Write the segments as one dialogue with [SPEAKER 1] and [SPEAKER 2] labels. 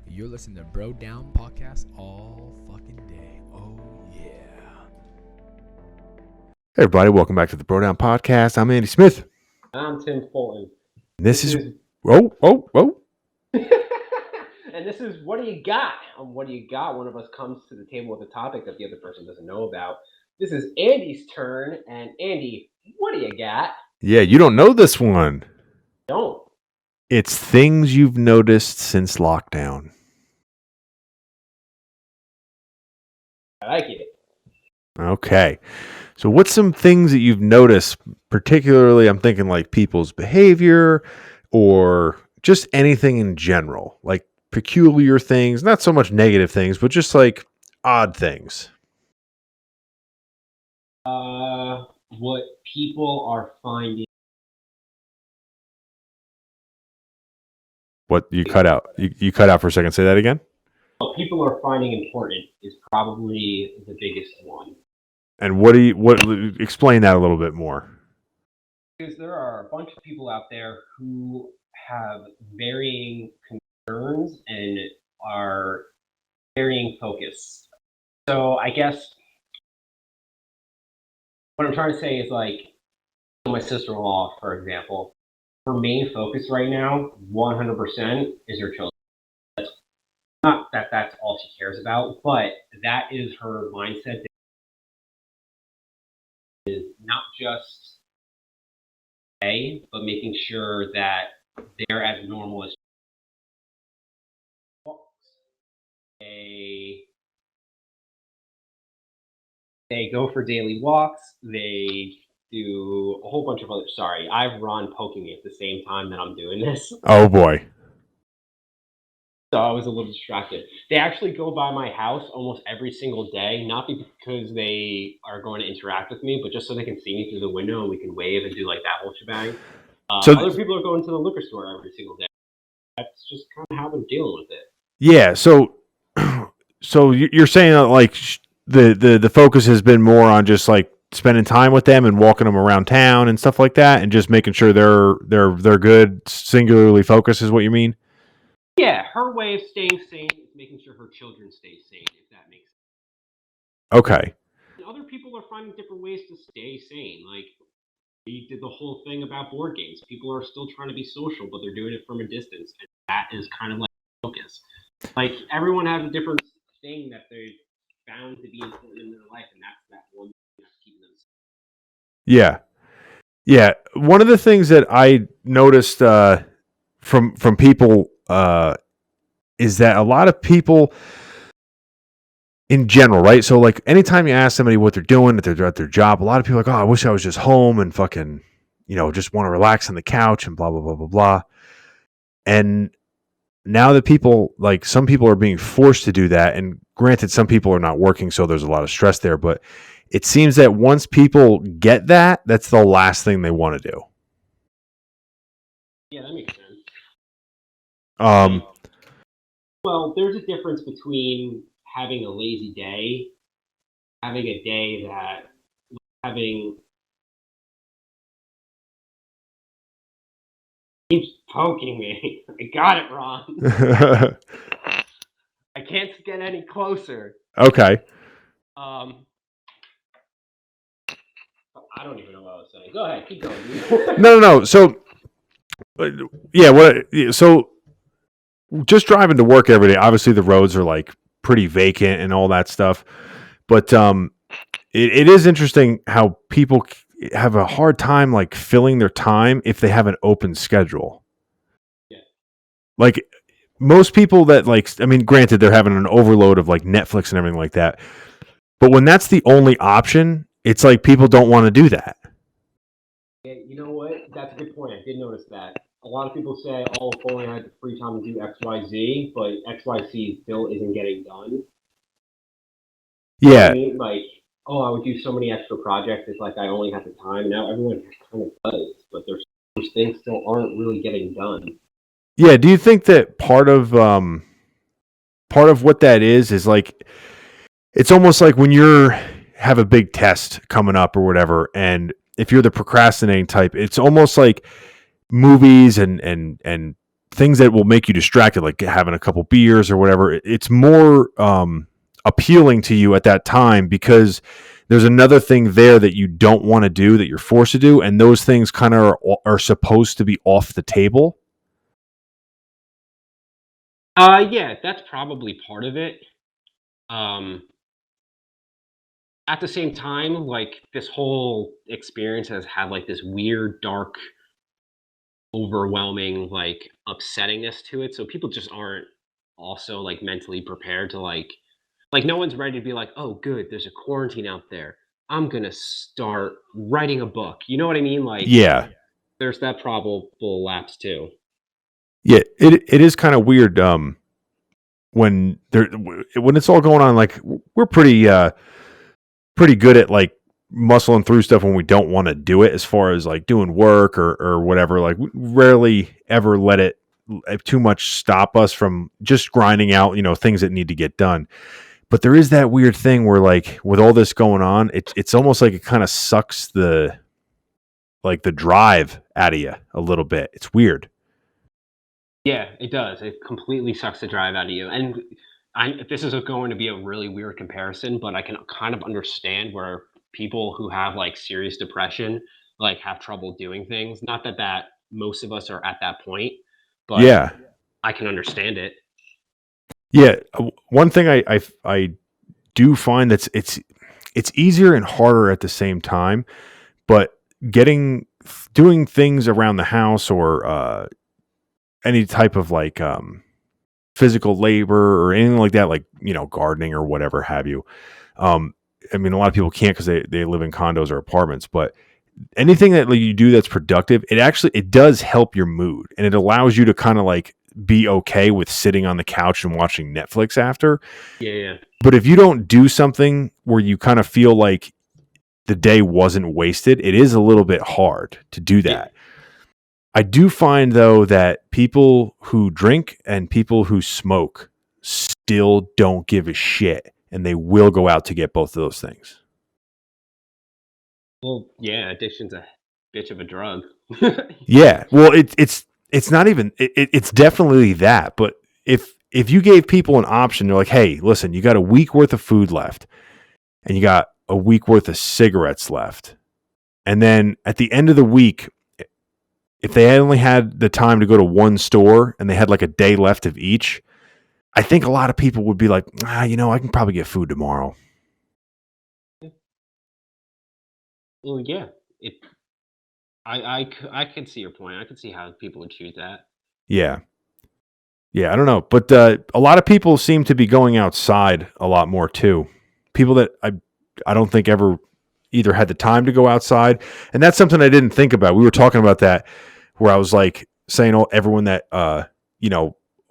[SPEAKER 1] You're listening to Bro Down Podcast all fucking day. Oh, yeah.
[SPEAKER 2] Hey everybody, welcome back to the Bro Down Podcast. I'm Andy Smith.
[SPEAKER 3] I'm Tim Fulton.
[SPEAKER 2] This is whoa.
[SPEAKER 3] And this is What Do You Got? On What Do You Got, one of us comes to the table with a topic that the other person doesn't know about. This is Andy's turn, and Andy, what do you got?
[SPEAKER 2] Yeah, you don't know this one.
[SPEAKER 3] Don't.
[SPEAKER 2] It's things you've noticed since lockdown.
[SPEAKER 3] I like it.
[SPEAKER 2] Okay. So what's some things that you've noticed, particularly I'm thinking like people's behavior or just anything in general, like peculiar things, not so much negative things, but just like odd things.
[SPEAKER 3] What people are finding.
[SPEAKER 2] What you cut out? You cut out for a second. Say that again.
[SPEAKER 3] What people are finding important is probably the biggest one.
[SPEAKER 2] And explain that a little bit more.
[SPEAKER 3] Because there are a bunch of people out there who have varying concerns and are varying focus. So I guess what I'm trying to say is, like, my sister-in-law, for example, her main focus right now, 100%, is her children. Not that that's all she cares about, but that is her mindset. Is not just but making sure that they're as normal as they go for daily walks. They do a whole bunch of other. Sorry, I have Ron poking me at the same time that I'm doing this.
[SPEAKER 2] Oh boy.
[SPEAKER 3] So I was a little distracted. They actually go by my house almost every single day, not because they are going to interact with me, but just so they can see me through the window and we can wave and do like that whole shebang. Other people are going to the liquor store every single day. That's just kind of how they're dealing with it.
[SPEAKER 2] Yeah. So you're saying that like the focus has been more on just like spending time with them and walking them around town and stuff like that, and just making sure they're good, singularly focused is what you mean?
[SPEAKER 3] Yeah, her way of staying sane is making sure her children stay sane, if that makes sense.
[SPEAKER 2] Okay.
[SPEAKER 3] And other people are finding different ways to stay sane. Like, we did the whole thing about board games. People are still trying to be social, but they're doing it from a distance. And that is kind of like focus. Like, everyone has a different thing that they found to be important in their life, and that's that one thing that's keeping them safe.
[SPEAKER 2] Yeah. Yeah. One of the things that I noticed from people is that a lot of people in general, right? So like anytime you ask somebody what they're doing, if they're at their job, a lot of people are like, oh, I wish I was just home and fucking, just want to relax on the couch and blah, blah, blah, blah, blah. And now that people, like some people are being forced to do that, and granted, some people are not working, so there's a lot of stress there, but it seems that once people get that, that's the last thing they want to do.
[SPEAKER 3] Yeah, that makes sense.
[SPEAKER 2] Well,
[SPEAKER 3] there's a difference between having a lazy day, having a day that keeps poking me. I got it wrong. I can't get any closer.
[SPEAKER 2] Okay.
[SPEAKER 3] I don't even know what I was saying. Go ahead, keep going.
[SPEAKER 2] No. So, yeah. So, just driving to work every day. Obviously, the roads are like pretty vacant and all that stuff. But it is interesting how people have a hard time like filling their time if they have an open schedule.
[SPEAKER 3] Yeah.
[SPEAKER 2] Like most people that granted they're having an overload of like Netflix and everything like that. But when that's the only option, it's like people don't want to do that.
[SPEAKER 3] Yeah, you know what? That's a good point. I did notice that. A lot of people say, oh, if only I had the free time to do XYZ, but XYZ still isn't getting done.
[SPEAKER 2] Yeah.
[SPEAKER 3] You know what I mean? Like, oh, I would do so many extra projects. It's like I only have the time. Now everyone kind of does, but there's things still aren't really getting done.
[SPEAKER 2] Yeah. Do you think that part of what that is like, it's almost like when have a big test coming up or whatever, and if you're the procrastinating type, it's almost like movies and things that will make you distracted, like having a couple beers or whatever. It's more appealing to you at that time because there's another thing there that you don't want to do that you're forced to do, and those things kind of are supposed to be off the table.
[SPEAKER 3] Yeah, that's probably part of it. At the same time, like, this whole experience has had, like, this weird, dark, overwhelming, like, upsettingness to it, so people just aren't also, like, mentally prepared to, like, no one's ready to be like, "Oh, good, there's a quarantine out there. I'm gonna start writing a book." You know what I mean? Like,
[SPEAKER 2] Yeah.
[SPEAKER 3] there's that probable lapse too.
[SPEAKER 2] Yeah, it is kind of weird when it's all going on. Like, we're pretty good at like muscling through stuff when we don't want to do it, as far as like doing work or whatever. Like, we rarely ever let it too much stop us from just grinding out, things that need to get done. But there is that weird thing where, like, with all this going on, it's almost like it kind of sucks the drive out of you a little bit. It's weird.
[SPEAKER 3] Yeah, it does. It completely sucks the drive out of you. And this is going to be a really weird comparison, but I can kind of understand where people who have like serious depression like have trouble doing things. Not that most of us are at that point, but
[SPEAKER 2] Yeah.
[SPEAKER 3] I can understand it.
[SPEAKER 2] Yeah. One thing I do find that's it's easier and harder at the same time, but doing things around the house or any type of like physical labor or anything like that, like, gardening or whatever have you. I mean, a lot of people can't because they live in condos or apartments, but anything that like, you do that's productive, it does help your mood, and it allows you to kind of like be okay with sitting on the couch and watching Netflix after.
[SPEAKER 3] Yeah.
[SPEAKER 2] But if you don't do something where you kind of feel like the day wasn't wasted, it is a little bit hard to do that. I do find, though, that people who drink and people who smoke still don't give a shit, and they will go out to get both of those things.
[SPEAKER 3] Well, yeah, addiction's a bitch of a drug.
[SPEAKER 2] Yeah, well, it's not even it's definitely that. But if you gave people an option, they're like, hey, listen, you got a week worth of food left, and you got a week worth of cigarettes left, and then at the end of the week, if they only had the time to go to one store and they had like a day left of each, I think a lot of people would be like, I can probably get food tomorrow.
[SPEAKER 3] Well, yeah, I can see your point. I can see how people would choose that.
[SPEAKER 2] Yeah. Yeah, I don't know. But a lot of people seem to be going outside a lot more too. People that I don't think ever either had the time to go outside. And that's something I didn't think about. We were talking about that where I was like saying, everyone that,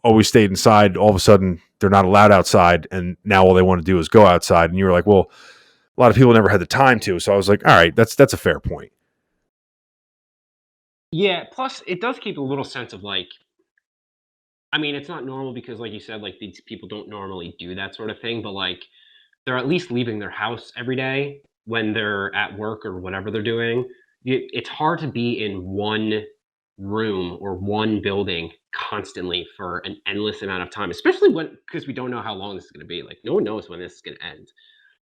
[SPEAKER 2] always stayed inside, all of a sudden they're not allowed outside. And now all they want to do is go outside. And you were like, well, a lot of people never had the time to. So I was like, all right, that's a fair point.
[SPEAKER 3] Yeah, plus it does keep a little sense of like, I mean, it's not normal because like you said, like these people don't normally do that sort of thing, but like they're at least leaving their house every day when they're at work or whatever they're doing. It's hard to be in one room or one building constantly for an endless amount of time, especially because we don't know how long this is going to be. Like, no one knows when this is going to end.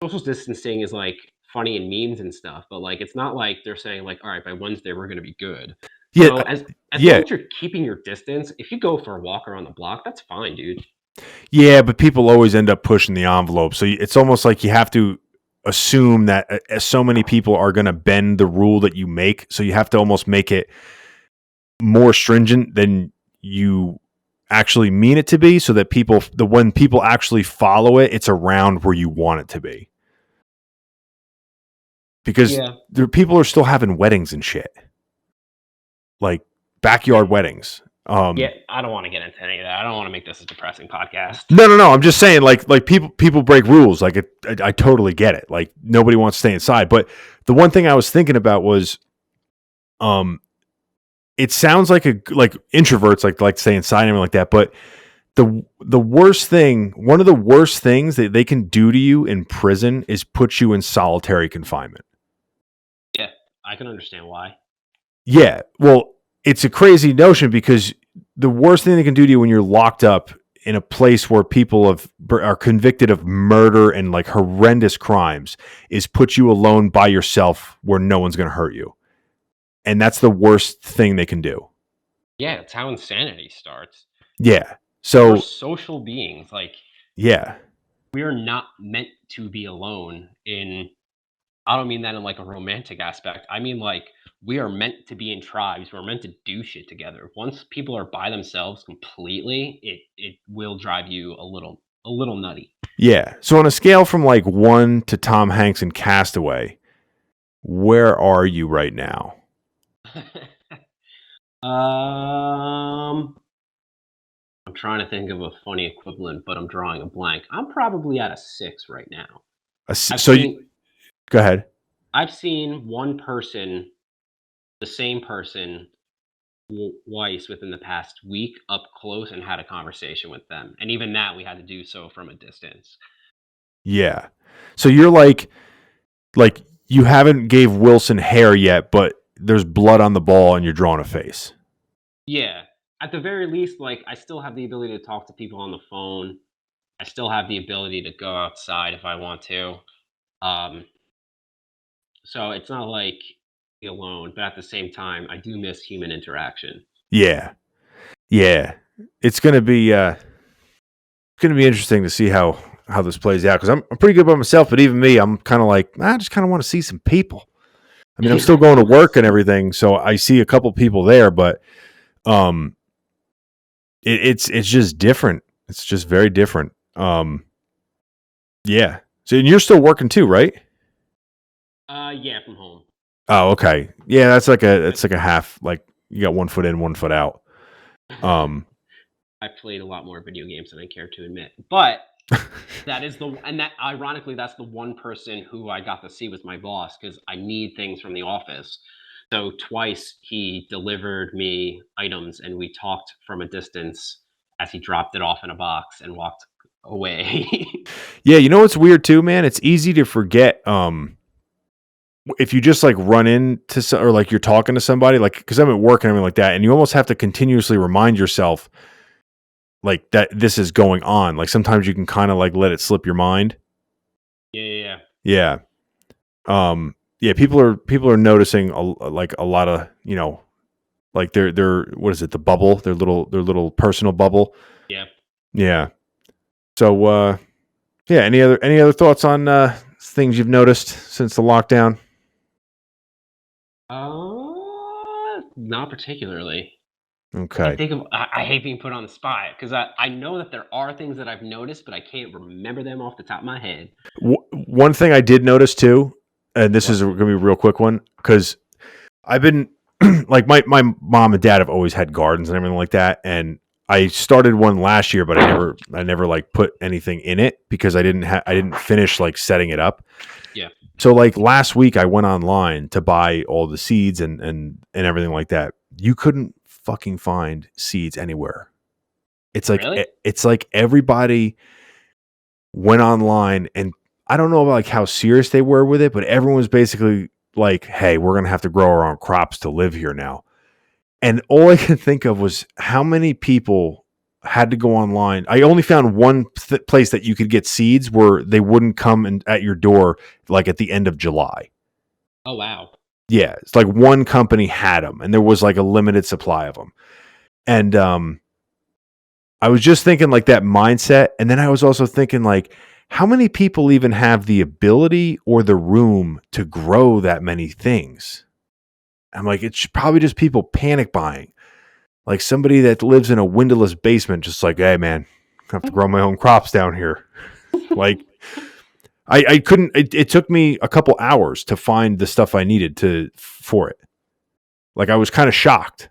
[SPEAKER 3] Social distancing is like funny in memes and stuff, but like it's not like they're saying like, all right, by Wednesday we're going to be good.
[SPEAKER 2] Yeah.
[SPEAKER 3] So as long as you're keeping your distance, if you go for a walk around the block, that's fine, dude.
[SPEAKER 2] Yeah, but people always end up pushing the envelope. So it's almost like you have to assume that so many people are going to bend the rule that you make. So you have to almost make it more stringent than you actually mean it to be, so that when people actually follow it, it's around where you want it to be. Because people are still having weddings and shit. Like backyard weddings.
[SPEAKER 3] Yeah, I don't want to get into any of that. I don't want to make this a depressing podcast.
[SPEAKER 2] No. I'm just saying, like people break rules. Like I totally get it. Like nobody wants to stay inside. But the one thing I was thinking about was, it sounds like introverts like stay inside and like that. But the worst thing, one of the worst things that they can do to you in prison is put you in solitary confinement.
[SPEAKER 3] Yeah, I can understand why.
[SPEAKER 2] Yeah, well, it's a crazy notion because the worst thing they can do to you when you're locked up in a place where people are convicted of murder and like horrendous crimes is put you alone by yourself where no one's going to hurt you. And that's the worst thing they can do.
[SPEAKER 3] Yeah, it's how insanity starts.
[SPEAKER 2] Yeah.
[SPEAKER 3] We're
[SPEAKER 2] So,
[SPEAKER 3] social beings. Like,
[SPEAKER 2] yeah.
[SPEAKER 3] we are not meant to be alone I don't mean that in like a romantic aspect. I mean, like, we are meant to be in tribes. We're meant to do shit together. Once people are by themselves completely, it will drive you a little nutty.
[SPEAKER 2] Yeah. So on a scale from like 1 to Tom Hanks in Castaway, where are you right now?
[SPEAKER 3] I'm trying to think of a funny equivalent, but I'm drawing a blank. I'm probably at a 6 right now.
[SPEAKER 2] Go ahead.
[SPEAKER 3] I've seen one person, the same person, twice within the past week up close and had a conversation with them. And even that we had to do so from a distance.
[SPEAKER 2] Yeah. So you're like you haven't gave Wilson hair yet, but there's blood on the ball and you're drawing a face.
[SPEAKER 3] Yeah. At the very least, like, I still have the ability to talk to people on the phone. I still have the ability to go outside if I want to. So it's not like be alone, but at the same time, I do miss human interaction.
[SPEAKER 2] Yeah. Yeah. It's going to be interesting to see how this plays out, because I'm pretty good by myself, but even me, I'm kind of like, I just kind of want to see some people. I mean, I'm still going to work and everything, so I see a couple people there, but it's just different. It's just very different. Yeah. So and you're still working too, right?
[SPEAKER 3] Yeah, from home.
[SPEAKER 2] Oh, okay. Yeah, that's like a half, like you got 1 foot in, 1 foot out.
[SPEAKER 3] I played a lot more video games than I care to admit, but that ironically, that's the one person who I got to see was my boss, because I need things from the office. So twice he delivered me items and we talked from a distance as he dropped it off in a box and walked away.
[SPEAKER 2] Yeah, you know what's weird too, man? It's easy to forget if you just like run into or like you're talking to somebody, like, because I'm at work and everything like that, and you almost have to continuously remind yourself like that this is going on. Like sometimes you can kind of like let it slip your mind.
[SPEAKER 3] Yeah.
[SPEAKER 2] Yeah. Yeah, people are noticing a lot of, like their what is it, the bubble, their little personal bubble.
[SPEAKER 3] Yeah.
[SPEAKER 2] Yeah. So yeah, any other thoughts on things you've noticed since the lockdown?
[SPEAKER 3] Not particularly.
[SPEAKER 2] Okay.
[SPEAKER 3] I hate being put on the spot because I know that there are things that I've noticed, but I can't remember them off the top of my head.
[SPEAKER 2] One thing I did notice too, and this is going to be a real quick one, because I've been like my mom and dad have always had gardens and everything like that, and I started one last year, but I never like put anything in it because I didn't finish like setting it up.
[SPEAKER 3] Yeah.
[SPEAKER 2] So like last week I went online to buy all the seeds and everything like that. You couldn't fucking find seeds anywhere. It's like
[SPEAKER 3] Really?
[SPEAKER 2] it's like everybody went online, and I don't know about like how serious they were with it, but everyone was basically like, "Hey, we're gonna have to grow our own crops to live here now." And all I could think of was how many people had to go online. I only found one place that you could get seeds where they wouldn't come at your door like at the end of July.
[SPEAKER 3] Oh, wow.
[SPEAKER 2] Yeah, it's like one company had them, and there was like a limited supply of them. And I was just thinking like that mindset, and then I was also thinking like, how many people even have the ability or the room to grow that many things? I'm like, it's probably just people panic buying. Like somebody that lives in a windowless basement, just like, hey man, I have to grow my own crops down here. Like, I couldn't. It took me a couple hours to find the stuff I needed for it. Like I was kind of shocked.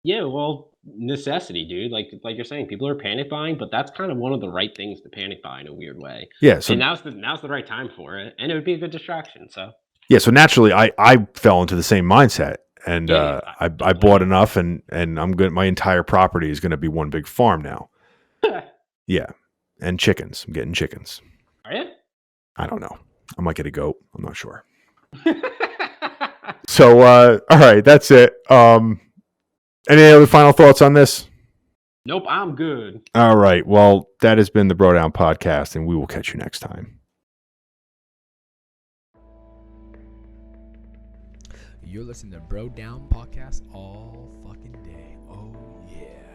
[SPEAKER 3] Yeah, well, necessity, dude. Like you're saying, people are panic buying, but that's kind of one of the right things to panic buy in a weird way.
[SPEAKER 2] Yeah. So
[SPEAKER 3] and now's the right time for it, and it would be a good distraction. So
[SPEAKER 2] yeah. So naturally, I fell into the same mindset. And I bought enough, and I'm good. My entire property is going to be one big farm now. Yeah, and chickens. I'm getting chickens.
[SPEAKER 3] Are you?
[SPEAKER 2] I don't know. I might get a goat. I'm not sure. So all right, that's it. Any other final thoughts on this?
[SPEAKER 3] Nope, I'm good.
[SPEAKER 2] All right. Well, that has been the Bro Down Podcast, and we will catch you next time.
[SPEAKER 1] You're listening to Bro Down Podcast all fucking day. Oh, yeah.